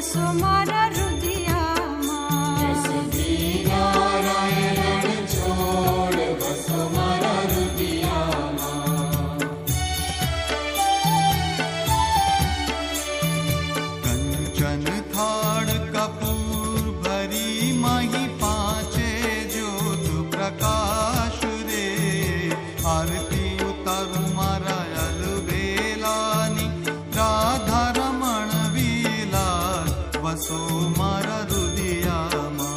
વસો મારા રુદિયામાં. નારાયણ છોડ વસો મારા રુદિયામાં. કંચન થાળ કપૂર ભરી મહી પાંચે જ્યોત પ્રકાશ રે. આરતી ઉતારું મારા અલબેલાની રાધા રમણ વિલાસ વસો મારા રુદિયામાં.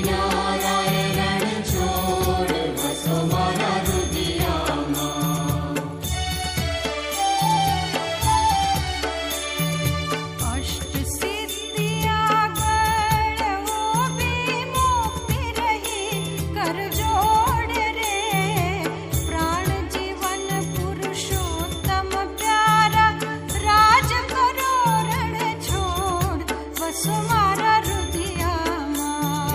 નારાયણ છોડ વસો મારા રુદિયામાં. અષ્ટ સિદ્ધિ આગળ ઊભી મુક્તિ રહી કરજોડ રે. પ્રાણ જીવન પુરુષોત્તમ પ્યારા રાજ કરો રણ છોડ વસો મારા રુદિયામાં.